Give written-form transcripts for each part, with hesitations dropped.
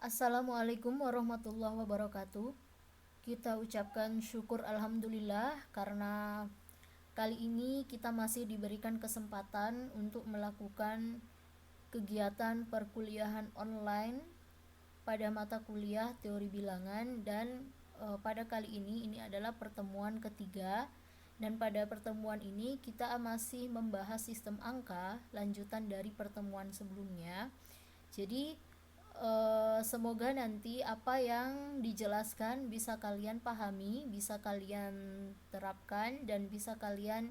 Assalamualaikum warahmatullahi wabarakatuh. Kita ucapkan syukur alhamdulillah karena kali ini kita masih diberikan kesempatan untuk melakukan kegiatan perkuliahan online pada mata kuliah teori bilangan dan pada kali ini adalah pertemuan ketiga, dan pada pertemuan ini kita masih membahas sistem angka lanjutan dari pertemuan sebelumnya. Jadi semoga nanti apa yang dijelaskan bisa kalian pahami, bisa kalian terapkan, dan bisa kalian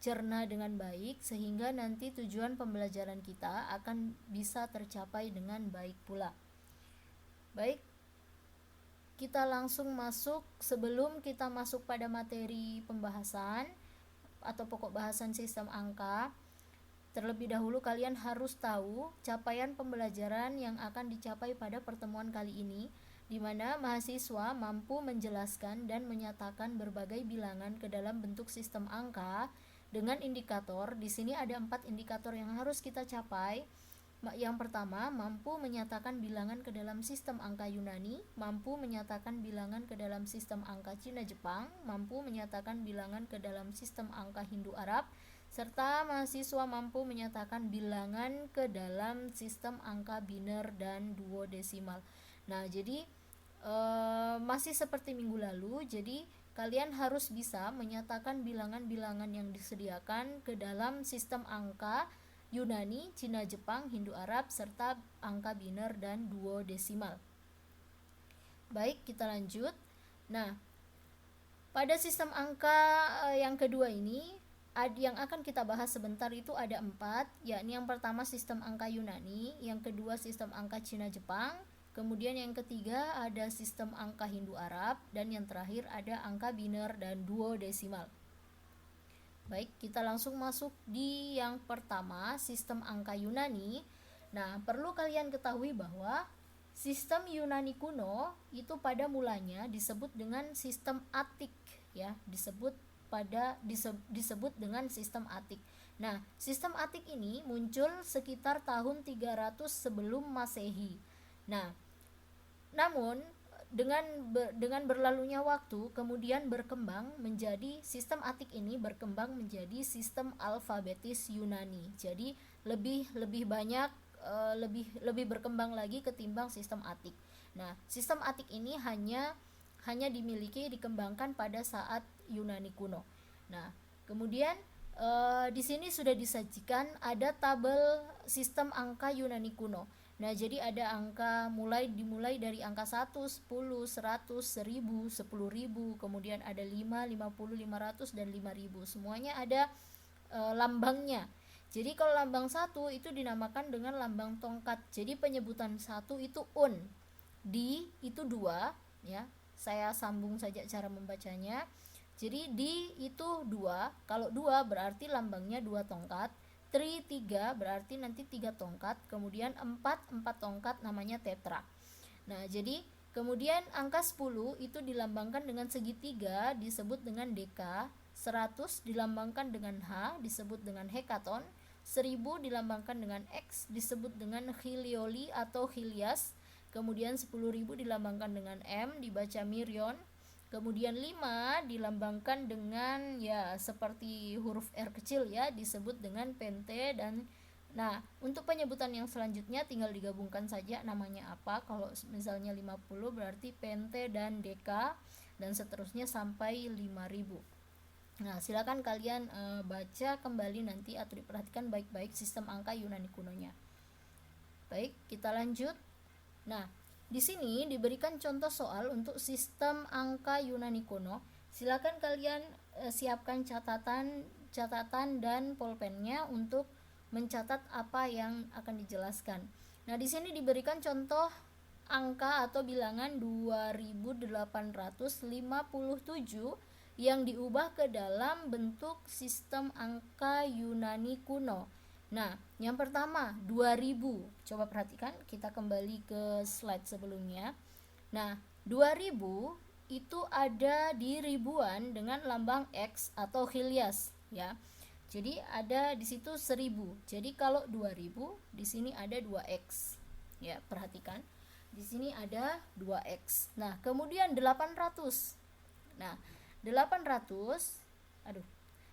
cerna dengan baik, sehingga nanti tujuan pembelajaran kita akan bisa tercapai dengan baik pula. Baik, kita langsung masuk. Sebelum kita masuk pada materi pembahasan atau pokok bahasan sistem angka, terlebih dahulu kalian harus tahu capaian pembelajaran yang akan dicapai pada pertemuan kali ini, di mana mahasiswa mampu menjelaskan dan menyatakan berbagai bilangan ke dalam bentuk sistem angka dengan indikator. Di sini ada 4 indikator yang harus kita capai. Yang pertama, mampu menyatakan bilangan ke dalam sistem angka Yunani, mampu menyatakan bilangan ke dalam sistem angka Cina Jepang, mampu menyatakan bilangan ke dalam sistem angka Hindu Arab, serta mahasiswa mampu menyatakan bilangan ke dalam sistem angka biner dan duodesimal. Nah, jadi masih seperti minggu lalu, jadi kalian harus bisa menyatakan bilangan-bilangan yang disediakan ke dalam sistem angka Yunani, Cina Jepang, Hindu Arab, serta angka biner dan duodesimal. Baik, kita lanjut. Nah, pada sistem angka yang kedua ini, yang akan kita bahas sebentar itu ada 4, yakni yang pertama sistem angka Yunani, yang kedua sistem angka Cina Jepang, kemudian yang ketiga ada sistem angka Hindu Arab, dan yang terakhir ada angka biner dan duodesimal. Baik, kita langsung masuk di yang pertama, sistem angka Yunani. Nah, perlu kalian ketahui bahwa sistem Yunani kuno itu pada mulanya disebut dengan sistem Atik, ya, disebut dengan sistem Atik. Nah, sistem Atik ini muncul sekitar tahun 300 sebelum Masehi. Nah, namun dengan berlalunya waktu kemudian berkembang menjadi sistem Atik ini berkembang menjadi sistem alfabetis Yunani. Jadi lebih banyak, lebih berkembang lagi ketimbang sistem Atik. Nah, sistem Atik ini hanya dikembangkan pada saat Yunani kuno. Nah, kemudian di sini sudah disajikan ada tabel sistem angka Yunani kuno. Nah, jadi ada angka dimulai dari angka 1, 10, 100, 1000, 10.000, kemudian ada 5, 50, 500, dan 5000. Semuanya ada lambangnya. Jadi kalau lambang 1 itu dinamakan dengan lambang tongkat. Jadi penyebutan 1 itu un. Di itu 2, ya. Saya sambung saja cara membacanya. Jadi di itu 2. Kalau 2 berarti lambangnya 2 tongkat. 3 berarti nanti 3 tongkat, kemudian 4 tongkat namanya tetra. Nah, jadi kemudian angka 10 itu dilambangkan dengan segitiga disebut dengan deka, 100 dilambangkan dengan H disebut dengan hekaton, 1000 dilambangkan dengan X disebut dengan helioli atau hilias, kemudian 10.000 dilambangkan dengan M dibaca mirion, kemudian 5 dilambangkan dengan ya seperti huruf R kecil, ya, disebut dengan pente. Dan nah, untuk penyebutan yang selanjutnya tinggal digabungkan saja namanya apa. Kalau misalnya 50 berarti pente dan deka, dan seterusnya sampai 5000. Nah, silakan kalian baca kembali nanti atau diperhatikan baik-baik sistem angka Yunani kunonya. Baik, kita lanjut. Nah, di sini diberikan contoh soal untuk sistem angka Yunani kuno. Silakan kalian siapkan catatan dan pulpennya untuk mencatat apa yang akan dijelaskan. Nah, di sini diberikan contoh angka atau bilangan 2857 yang diubah ke dalam bentuk sistem angka Yunani kuno. Nah, yang pertama 2000. Coba perhatikan, kita kembali ke slide sebelumnya. Nah, 2000 itu ada di ribuan dengan lambang X atau hilias, ya. Jadi ada di situ 1000. Jadi kalau 2000 di sini ada 2x. Ya, perhatikan. Di sini ada 2x. Nah, kemudian 800. Nah, 800,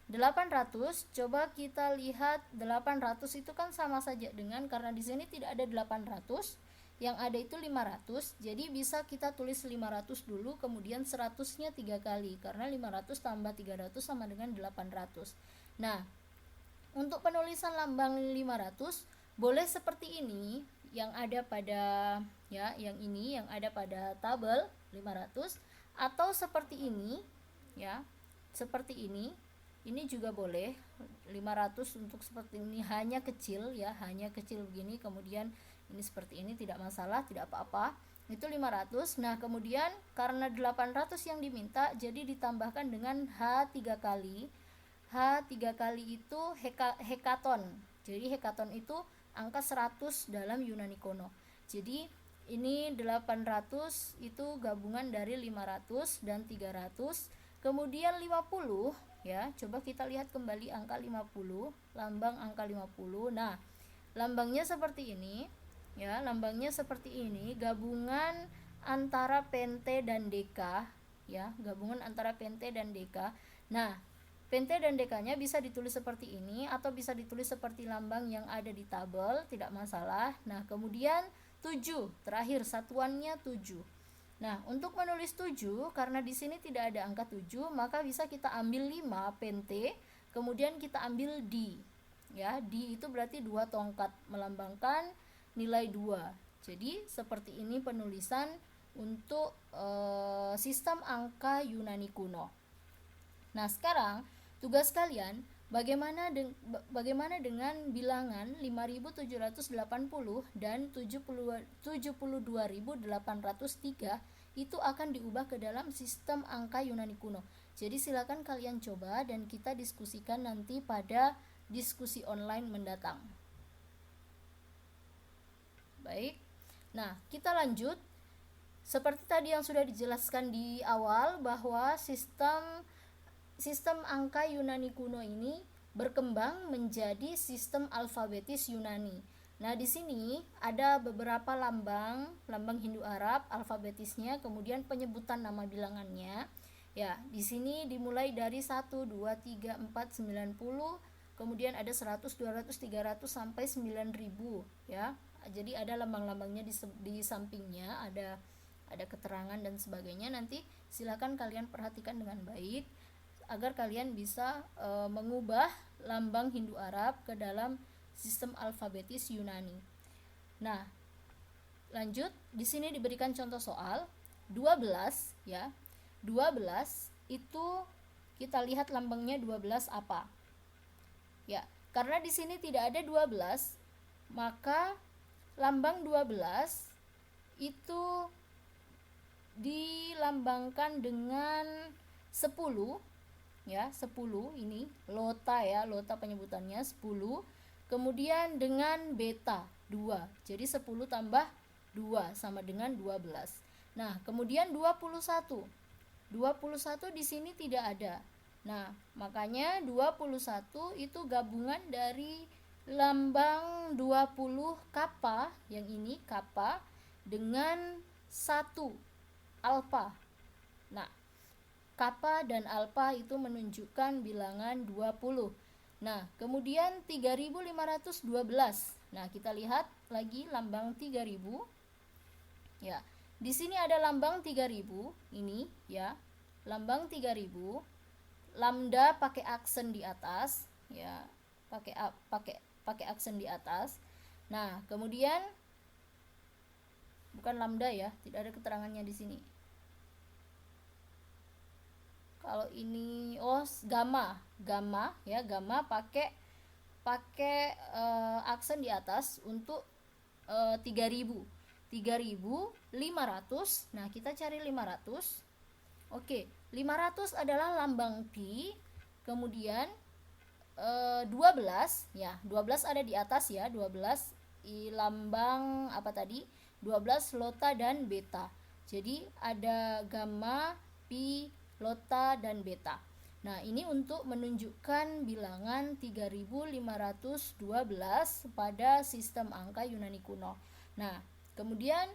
800, coba kita lihat 800 itu kan sama saja dengan, karena di sini tidak ada 800, yang ada itu 500, jadi bisa kita tulis 500 dulu, kemudian 100-nya 3 kali, karena 500 tambah 300 sama dengan 800. Nah, untuk penulisan lambang 500 boleh seperti ini yang ada pada yang ini yang ada pada tabel 500, atau seperti ini seperti ini juga boleh. 500 untuk seperti ini hanya kecil hanya kecil begini, kemudian ini seperti ini tidak masalah, tidak apa-apa. Itu 500. Nah, kemudian karena 800 yang diminta, jadi ditambahkan dengan H 3 kali. H 3 kali itu hekaton. Jadi hekaton itu angka 100 dalam Yunani kuno. Jadi ini 800 itu gabungan dari 500 dan 300. Kemudian 50 coba kita lihat kembali angka 50, lambang angka 50. Nah, lambangnya seperti ini lambangnya seperti ini, gabungan antara pente dan deka gabungan antara pente dan deka. Nah, pente dan dekanya bisa ditulis seperti ini atau bisa ditulis seperti lambang yang ada di tabel, tidak masalah. Nah, kemudian 7, terakhir satuannya 7. Nah, untuk menulis 7, karena di sini tidak ada angka 7, maka bisa kita ambil 5 pente, kemudian kita ambil D. D itu berarti 2 tongkat, melambangkan nilai 2. Jadi seperti ini penulisan untuk sistem angka Yunani kuno. Nah, sekarang tugas kalian bagaimana dengan bilangan 5780 dan 72803 itu akan diubah ke dalam sistem angka Yunani kuno. Jadi silakan kalian coba dan kita diskusikan nanti pada diskusi online mendatang. Baik. Nah, kita lanjut. Seperti tadi yang sudah dijelaskan di awal, bahwa sistem angka Yunani kuno ini berkembang menjadi sistem alfabetis Yunani. Nah, di sini ada beberapa lambang Hindu Arab alfabetisnya, kemudian penyebutan nama bilangannya. Di sini dimulai dari 1, 2, 3, 4, 90, kemudian ada 100, 200, 300 sampai 9000 Jadi ada lambang-lambangnya di sampingnya, ada keterangan dan sebagainya. Nanti silakan kalian perhatikan dengan baik agar kalian bisa mengubah lambang Hindu Arab ke dalam sistem alfabetis Yunani. Nah, lanjut, di sini diberikan contoh soal 12 12 itu kita lihat lambangnya 12 apa? Karena di sini tidak ada 12, maka lambang 12 itu dilambangkan dengan 10 10 ini lota lota penyebutannya 10, kemudian dengan beta 2. Jadi 10 tambah 2 sama dengan 12. Nah, kemudian 21 di sini tidak ada. Nah, makanya 21 itu gabungan dari lambang 20 kappa, yang ini kappa, dengan 1 alfa. Nah, kappa dan alfa itu menunjukkan bilangan 20. Nah, kemudian 3512. Nah, kita lihat lagi lambang 30. Di sini ada lambang 30 ini lambang 30. Lambda pakai aksen di atas pakai aksen di atas. Nah, kemudian bukan lambda tidak ada keterangannya di sini. Kalau ini gamma pakai aksen di atas untuk 3000. 3500. Nah, kita cari 500. Oke, 500 adalah lambang pi. Kemudian 12 12 ada di atas 12 lambang apa tadi? 12 lota dan beta. Jadi ada gamma, pi, lota dan beta. Nah, ini untuk menunjukkan bilangan 3512 pada sistem angka Yunani kuno. Nah, kemudian